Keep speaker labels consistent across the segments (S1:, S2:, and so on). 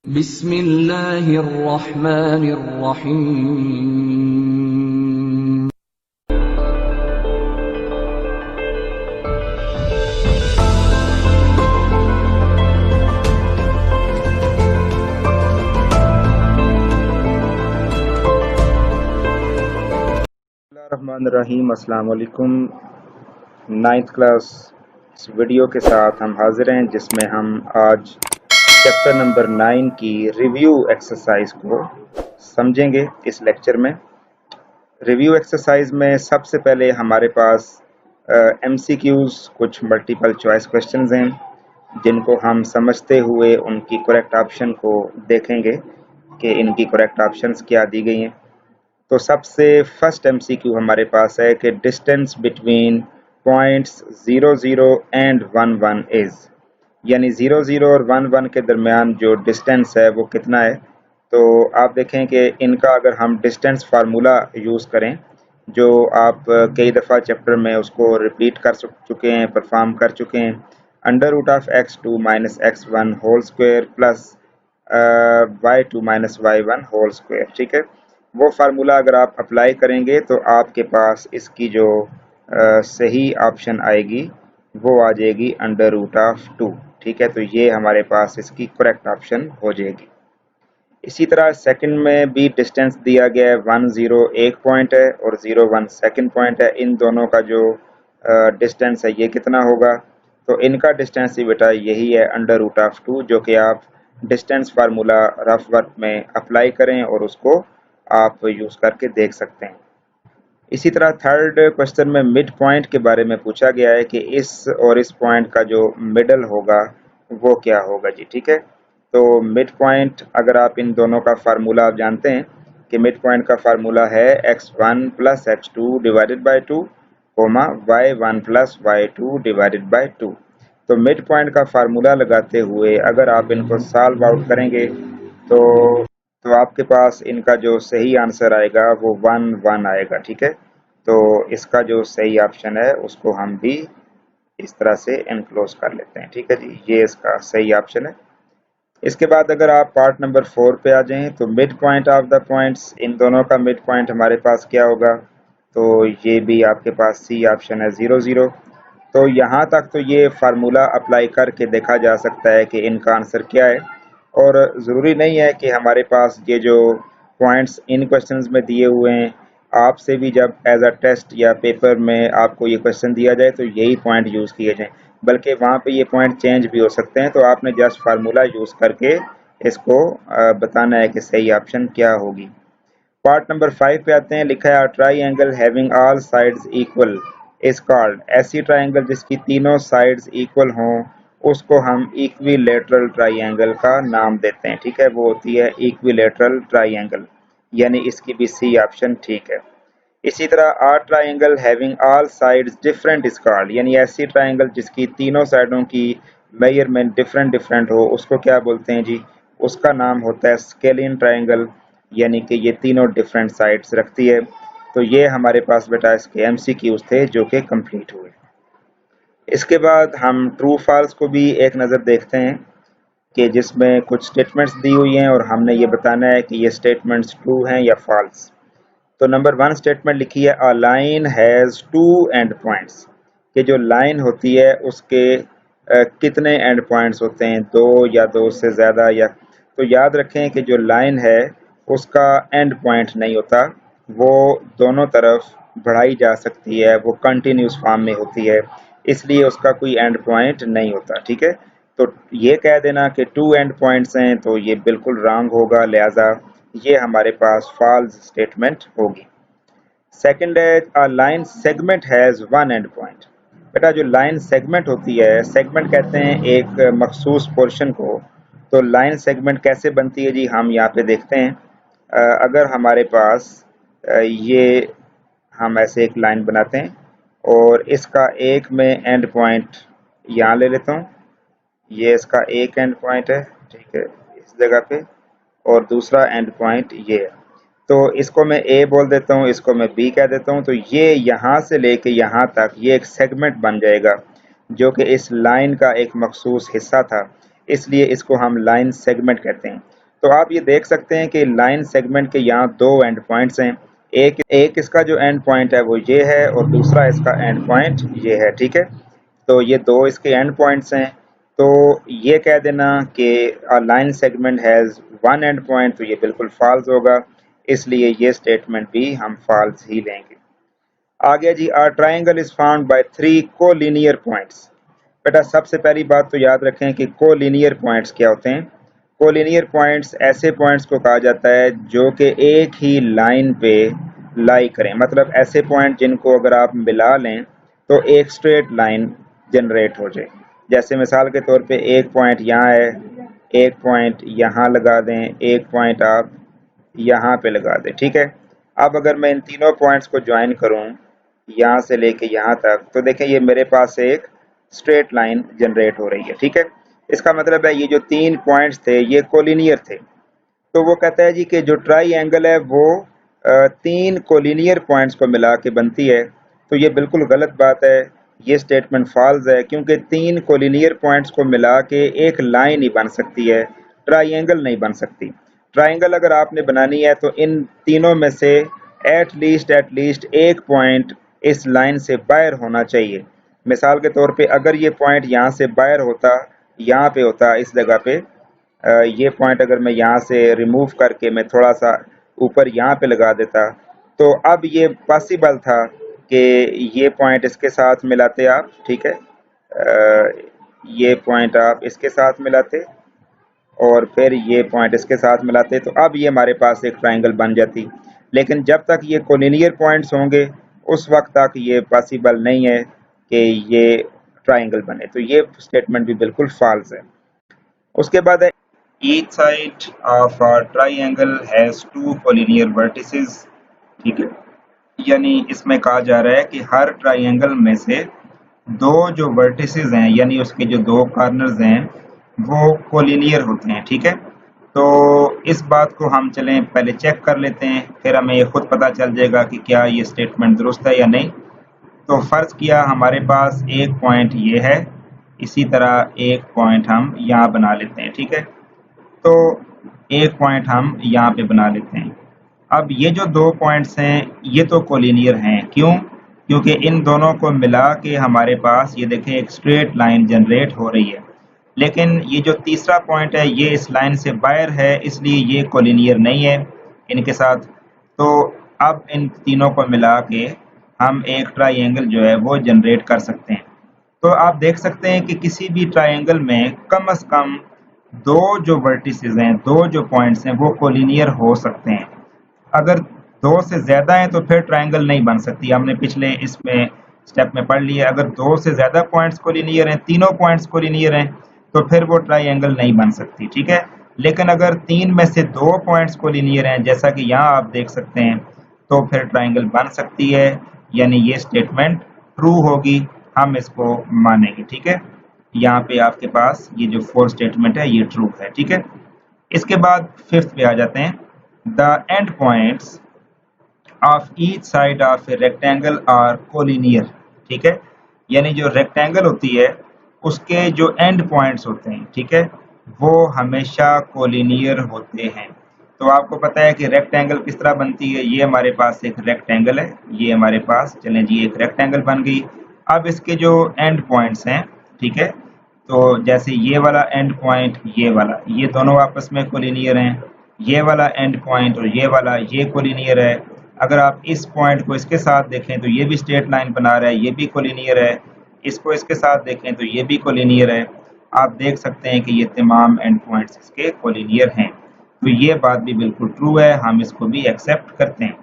S1: बिस्मिल्लाहिर्रहमानिर्रहीम।
S2: रहीम अस्सलाम वालेकुम। 9th क्लास इस वीडियो के साथ हम हाजिर हैं जिसमें हम आज चैप्टर नंबर 9 की रिव्यू एक्सरसाइज को समझेंगे। इस लेक्चर में रिव्यू एक्सरसाइज में सबसे पहले हमारे पास MCQs कुछ मल्टीपल चॉइस क्वेश्चंस हैं जिनको हम समझते हुए उनकी करेक्ट ऑप्शन को देखेंगे कि इनकी करेक्ट ऑप्शंस क्या दी गई हैं। तो सबसे फर्स्ट MCQ हमारे पास है कि distance between points 00 and 11 is, यानी 00 और 11 के दरमियान जो डिस्टेंस है वो कितना है। तो आप देखें कि इनका अगर हम डिस्टेंस फार्मूला यूज़ करें जो आप कई दफ़ा चैप्टर में उसको रिपीट कर चुके हैं, परफॉर्म कर चुके हैं, √x2 - x1 whole square plus y2 - y1 whole square. ठीक है, वो फार्मूला अगर आप अप्लाई करेंगे तो आपके पास इसकी जो सही ऑप्शन आएगी वो आ जाएगी √2। ठीक है, तो ये हमारे पास इसकी करेक्ट ऑप्शन हो जाएगी। इसी तरह सेकंड में भी डिस्टेंस दिया गया है, 10 एक पॉइंट है और 01 सेकंड पॉइंट है। इन दोनों का जो डिस्टेंस है ये कितना होगा, तो इनका डिस्टेंस ही बेटा यही है √2, जो कि आप डिस्टेंस फार्मूला रफ वर्क में अप्लाई करें और उसको आप यूज़ करके देख सकते हैं। इसी तरह थर्ड क्वेश्चन में मिड पॉइंट के बारे में पूछा गया है कि इस और इस पॉइंट का जो मिडल होगा वो क्या होगा जी। ठीक है, तो मिड पॉइंट अगर आप इन दोनों का फार्मूला आप जानते हैं कि मिड पॉइंट का फार्मूला है x1 + x2 divided by 2, y1 + y2 divided by 2। तो मिड पॉइंट का फार्मूला लगाते हुए अगर आप इनको सॉल्व आउट करेंगे तो आपके पास इनका जो सही आंसर आएगा वो 1 1 आएगा। ठीक है, तो इसका जो सही ऑप्शन है उसको हम भी इस तरह से एनक्लोज कर लेते हैं। ठीक है जी, ये इसका सही ऑप्शन है। इसके बाद अगर आप पार्ट नंबर 4 पे आ जाएं तो mid point of the points, इन दोनों का मिड पॉइंट हमारे पास क्या होगा, तो ये भी आपके पास सी ऑप्शन है 00। तो यहाँ तक तो ये फार्मूला अप्लाई करके देखा जा सकता है कि इनका आंसर क्या है, और ज़रूरी नहीं है कि हमारे पास ये जो पॉइंट्स इन क्वेश्चंस में दिए हुए हैं आपसे भी जब एज अ टेस्ट या पेपर में आपको ये क्वेश्चन दिया जाए तो यही पॉइंट यूज़ किए जाएं, बल्कि वहाँ पे ये पॉइंट चेंज भी हो सकते हैं। तो आपने जस्ट फार्मूला यूज़ करके इसको बताना है कि सही ऑप्शन क्या होगी। पार्ट नंबर 5 पे आते हैं। लिखा है try angle having all sides equal is called, ऐसी ट्राइंगल जिसकी तीनों साइड्स इक्वल हों उसको हम इक्विलेटरल ट्राइंगल का नाम देते हैं। ठीक है, वो होती है इक्विलेटरल ट्राइंगल, यानी इसकी भी सी ऑप्शन ठीक है। इसी तरह are triangle having all sides different is called, यानी ऐसी ट्राइंगल जिसकी तीनों साइडों की मेजरमेंट डिफरेंट डिफरेंट हो उसको क्या बोलते हैं जी, उसका नाम होता है स्केलियन ट्राइंगल, यानी कि ये तीनों डिफरेंट साइड्स रखती है। तो ये हमारे पास बेटा इसके MCQs थे जो कि कंप्लीट हुए। इसके बाद हम ट्रू फॉल्स को भी एक नज़र देखते हैं कि जिसमें कुछ स्टेटमेंट्स दी हुई हैं और हमने ये बताना है कि ये स्टेटमेंट्स ट्रू हैं या फॉल्स। तो नंबर 1 स्टेटमेंट लिखी है a line has 2 and points, कि जो लाइन होती है उसके कितने एंड पॉइंट्स होते हैं, 2 या 2 से ज़्यादा। या तो याद रखें कि जो लाइन है उसका एंड पॉइंट नहीं होता, वो दोनों तरफ बढ़ाई जा सकती है, वो कंटिन्यूस फॉर्म में होती है, इसलिए उसका कोई एंड पॉइंट नहीं होता। ठीक है, तो ये कह देना कि 2 एंड पॉइंट्स हैं तो ये बिल्कुल रॉन्ग होगा, लिहाजा ये हमारे पास फॉल्स स्टेटमेंट होगी। सेकंड है a line segment has 1 and point. बेटा जो लाइन सेगमेंट होती है, सेगमेंट कहते हैं एक मखसूस पोर्शन को, तो लाइन सेगमेंट कैसे बनती है जी, हम यहाँ पे देखते हैं। अगर हमारे पास ये हम ऐसे एक लाइन बनाते हैं और इसका एक में एंड पॉइंट यहाँ ले लेता हूँ, ये इसका एक एंड पॉइंट है, ठीक है, इस जगह पे, और दूसरा एंड पॉइंट ये है। तो इसको मैं ए बोल देता हूँ, इसको मैं बी कह देता हूँ। तो ये यहाँ से लेके यहाँ तक ये एक सेगमेंट बन जाएगा जो कि इस लाइन का एक मखसूस हिस्सा था, इसलिए इसको हम लाइन सेगमेंट कहते हैं। तो आप ये देख सकते हैं कि लाइन सेगमेंट के यहाँ दो एंड पॉइंट्स हैं। एक इसका जो एंड पॉइंट है वो ये है और दूसरा इसका एंड पॉइंट ये है, ठीक है। तो ये दो इसके एंड पॉइंट्स हैं। तो ये कह देना कि line segment has one and point, तो ये बिल्कुल फॉल्स होगा, इसलिए ये स्टेटमेंट भी हम फॉल्स ही लेंगे। आगे जी, are triangle is found by 3 collinear points. बेटा सबसे पहली बात तो याद रखें कि कोलिनियर पॉइंट्स क्या होते हैं। कोलिनियर पॉइंट्स ऐसे पॉइंट्स को कहा जाता है जो कि एक ही लाइन पे लाई करें, मतलब ऐसे पॉइंट जिनको अगर आप मिला लें तो एक स्ट्रेट लाइन जनरेट हो जाए। जैसे मिसाल के तौर पे एक पॉइंट यहाँ है, एक पॉइंट यहाँ लगा दें, एक पॉइंट आप यहाँ पे लगा दें, ठीक है। अब अगर मैं इन तीनों पॉइंट्स को ज्वाइन करूँ यहाँ से लेके यहाँ तक, तो देखें ये मेरे पास एक स्ट्रेट लाइन जनरेट हो रही है, ठीक है। इसका मतलब है ये जो 3 पॉइंट्स थे ये कोलिनियर थे। तो वो कहता है जी कि जो ट्राइंगल है वो 3 कोलिनियर पॉइंट्स को मिला के बनती है। तो ये बिल्कुल गलत बात है, ये स्टेटमेंट फॉल्स है, क्योंकि 3 कोलिनियर पॉइंट्स को मिला के एक लाइन ही बन सकती है, ट्राइंगल नहीं बन सकती। ट्राइंगल अगर आपने बनानी है तो इन तीनों में से एट लीस्ट एक पॉइंट इस लाइन से बाहर होना चाहिए। मिसाल के तौर पे अगर ये पॉइंट यहाँ से बाहर होता, यहाँ पे होता, इस जगह पे ये पॉइंट अगर मैं यहाँ से रिमूव करके मैं थोड़ा सा ऊपर यहाँ पे लगा देता, तो अब ये पॉसिबल था कि ये पॉइंट इसके साथ मिलाते आप, ठीक है। ये पॉइंट आप इसके साथ मिलाते और फिर ये पॉइंट इसके साथ मिलाते, तो अब ये हमारे पास एक ट्राइंगल बन जाती। लेकिन जब तक ये कोलिनियर पॉइंट्स होंगे उस वक्त तक ये पॉसिबल नहीं है कि ये ट्राइंगल बने। तो ये स्टेटमेंट भी बिल्कुल फॉल्स है। उसके बाद है each side of a triangle has 2 collinear vertices, ठीक है। यानी इसमें कहा जा रहा है कि हर ट्राइंगल में से दो जो वर्टिसेस हैं, यानी उसके जो दो कॉर्नर्स हैं वो कोलिनियर होते हैं, ठीक है। तो इस बात को हम चलें पहले चेक कर लेते हैं, फिर हमें ये खुद पता चल जाएगा कि क्या ये स्टेटमेंट दुरुस्त है या नहीं। तो फर्ज किया हमारे पास एक पॉइंट ये है, इसी तरह एक पॉइंट हम यहाँ बना लेते हैं, ठीक है। तो एक पॉइंट हम यहाँ पे बना लेते हैं। अब ये जो दो पॉइंट्स हैं ये तो कोलिनियर हैं, क्यों? क्योंकि इन दोनों को मिला के हमारे पास ये देखें एक स्ट्रेट लाइन जनरेट हो रही है। लेकिन ये जो तीसरा पॉइंट है ये इस लाइन से बाहर है, इसलिए ये कोलिनियर नहीं है इनके साथ। तो अब इन तीनों को मिला के हम एक ट्राइंगल जो है वो जनरेट कर सकते हैं। तो आप देख सकते हैं कि किसी भी ट्राइंगल में कम से कम दो जो वर्टिसेस हैं, दो जो पॉइंट्स हैं वो कोलिनियर हो सकते हैं। अगर दो से ज़्यादा हैं तो फिर ट्राइंगल नहीं बन सकती। हमने पिछले इसमें स्टेप में पढ़ लिया, अगर दो से ज़्यादा पॉइंट्स कोलिनियर हैं, तीनों पॉइंट्स कोलिनियर हैं, तो फिर वो ट्राइंगल नहीं बन सकती, ठीक है। लेकिन अगर 3 में से 2 पॉइंट्स कोलिनियर हैं, जैसा कि यहाँ आप देख सकते हैं, तो फिर ट्राइंगल बन सकती है, यानी ये स्टेटमेंट ट्रू होगी, हम इसको मानेंगे, ठीक है। यहाँ पे आपके पास ये जो 4th स्टेटमेंट है ये ट्रू है, ठीक है। इसके बाद 5th पे आ जाते हैं। The end points of each side of a rectangle are collinear, ठीक है। यानी जो रेक्टेंगल होती है उसके जो एंड पॉइंट्स होते हैं, ठीक है, वो हमेशा कोलिनियर होते हैं। तो आपको पता है कि रेक्टेंगल किस तरह बनती है। ये हमारे पास एक रेक्टेंगल है, ये हमारे पास चलें जी एक रेक्टेंगल बन गई। अब इसके जो एंड पॉइंट्स हैं, ठीक है, तो जैसे ये वाला एंड पॉइंट, ये वाला, ये दोनों आपस में कोलिनियर हैं। ये वाला एंड पॉइंट और ये वाला ये कोलिनियर है। अगर आप इस पॉइंट को इसके साथ देखें तो ये भी स्ट्रेट लाइन बना रहा है, ये भी कोलिनियर है। इसको इसके साथ देखें तो ये भी कोलिनियर है। आप देख सकते हैं कि ये तमाम एंड पॉइंट्स इसके कोलिनियर हैं। तो ये बात भी बिल्कुल ट्रू है, हम इसको भी एक्सेप्ट करते हैं।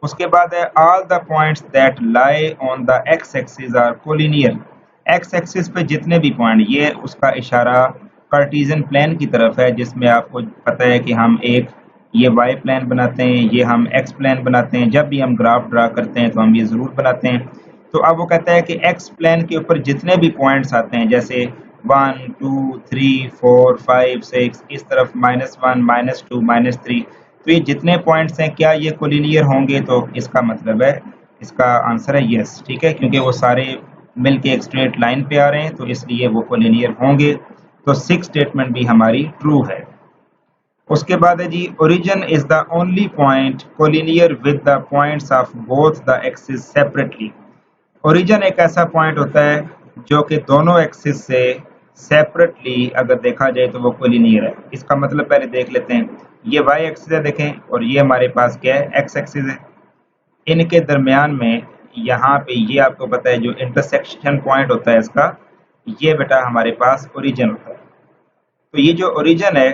S2: उसके बाद है all the points that lie on the x axis are collinear. X axis पे जितने भी पॉइंट, ये उसका इशारा कार्टेशियन प्लेन की तरफ है, जिसमें आपको पता है कि हम एक ये वाई प्लेन बनाते हैं, ये हम एक्स प्लेन बनाते हैं। जब भी हम ग्राफ ड्रा करते हैं तो हम ये ज़रूर बनाते हैं। तो अब वो कहता है कि एक्स प्लेन के ऊपर जितने भी पॉइंट्स आते हैं, जैसे 1 2 3 4 5 6, इस तरफ -1 -2 -3, तो ये जितने पॉइंट्स हैं क्या ये कोलिनियर होंगे? तो इसका मतलब है, इसका आंसर है यस, ठीक है, क्योंकि वो सारे मिलके एक स्ट्रेट लाइन पे आ रहे हैं, तो इसलिए वो कोलिनियर होंगे। तो 6th स्टेटमेंट भी हमारी ट्रू है। उसके बाद है जी, origin is the only point collinear with the points of both the axis separately. Origin एक ऐसा पॉइंट होता है जो कि दोनों एक्सिस से सेपरेटली अगर देखा जाए तो वो कोलिनियर है। इसका मतलब पहले देख लेते हैं, ये वाई एक्सिस है देखें, और ये हमारे पास क्या है, एक्स एक्सिस है। इनके दरमियान में यहाँ पे ये आपको पता है जो इंटरसेक्शन पॉइंट होता है इसका, ये बेटा हमारे पास ओरिजिन होता है। तो ये जो ओरिजिन है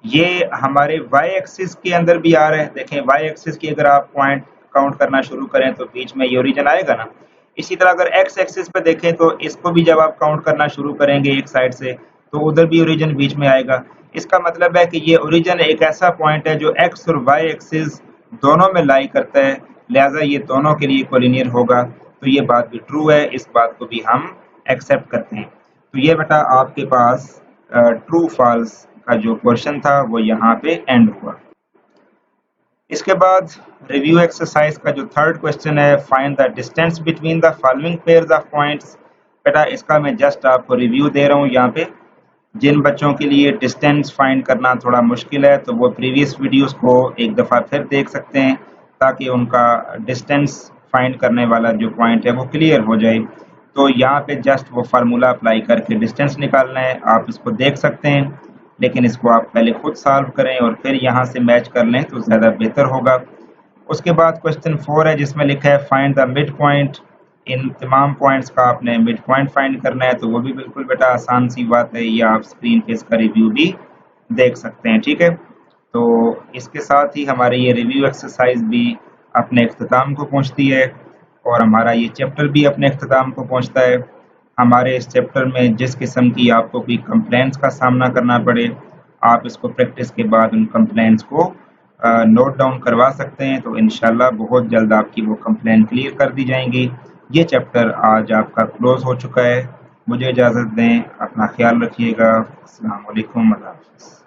S2: ये हमारे वाई एक्सिस के अंदर भी आ रहा है। देखें वाई एक्सिस की अगर आप पॉइंट काउंट करना शुरू करें तो बीच में ये ओरिजिन आएगा ना। इसी तरह अगर एक्स एक्सिस पे देखें तो इसको भी जब आप काउंट करना शुरू करेंगे एक साइड से तो उधर भी ओरिजिन बीच में आएगा। इसका मतलब है कि ये ओरिजिन एक ऐसा पॉइंट है जो एक्स और वाई एक्सिस दोनों में लाई करता है, लिहाजा ये दोनों के लिए कोलिनियर होगा। तो ये बात भी ट्रू है, इस बात को भी हम एक्सेप्ट करते हैं। तो ये बेटा आपके पास ट्रू फॉल्स का जो क्वेश्चन था वो यहाँ पे एंड हुआ। इसके बाद रिव्यू एक्सरसाइज का जो थर्ड क्वेश्चन है, find the distance between the following pairs of points. बेटा इसका मैं जस्ट आपको रिव्यू दे रहा हूँ यहाँ पे। जिन बच्चों के लिए डिस्टेंस फाइंड करना थोड़ा मुश्किल है तो वो प्रीवियस वीडियोस को एक दफ़ा फिर देख सकते हैं ताकि उनका डिस्टेंस फाइंड करने वाला जो पॉइंट है वो क्लियर हो जाए। तो यहाँ पे जस्ट वो फार्मूला अप्लाई करके डिस्टेंस निकालना है, आप इसको देख सकते हैं, लेकिन इसको आप पहले खुद सॉल्व करें और फिर यहाँ से मैच कर लें तो ज़्यादा बेहतर होगा। उसके बाद क्वेश्चन 4 है जिसमें लिखा है फाइंड द मिड पॉइंट। इन तमाम पॉइंट्स का आपने मिड पॉइंट फाइंड करना है, तो वो भी बिल्कुल बेटा आसान सी बात है, ये आप स्क्रीन पे इसका रिव्यू भी देख सकते हैं। ठीक है, तो इसके साथ ही हमारे ये रिव्यू एक्सरसाइज भी अपने इख्तिताम को पहुंचती है और हमारा ये चैप्टर भी अपने इख्तिताम को पहुंचता है। हमारे इस चैप्टर में जिस किस्म की आपको कोई कंप्लेंट्स का सामना करना पड़े, आप इसको प्रैक्टिस के बाद उन कंप्लेंट्स को नोट डाउन करवा सकते हैं, तो इंशाल्लाह बहुत जल्द आपकी वो कंप्लेन क्लियर कर दी जाएंगी। ये चैप्टर आज आपका क्लोज हो चुका है। मुझे इजाज़त दें, अपना ख्याल रखिएगा। अस्सलाम वालेकुम, अल्लाह हाफ़िज़।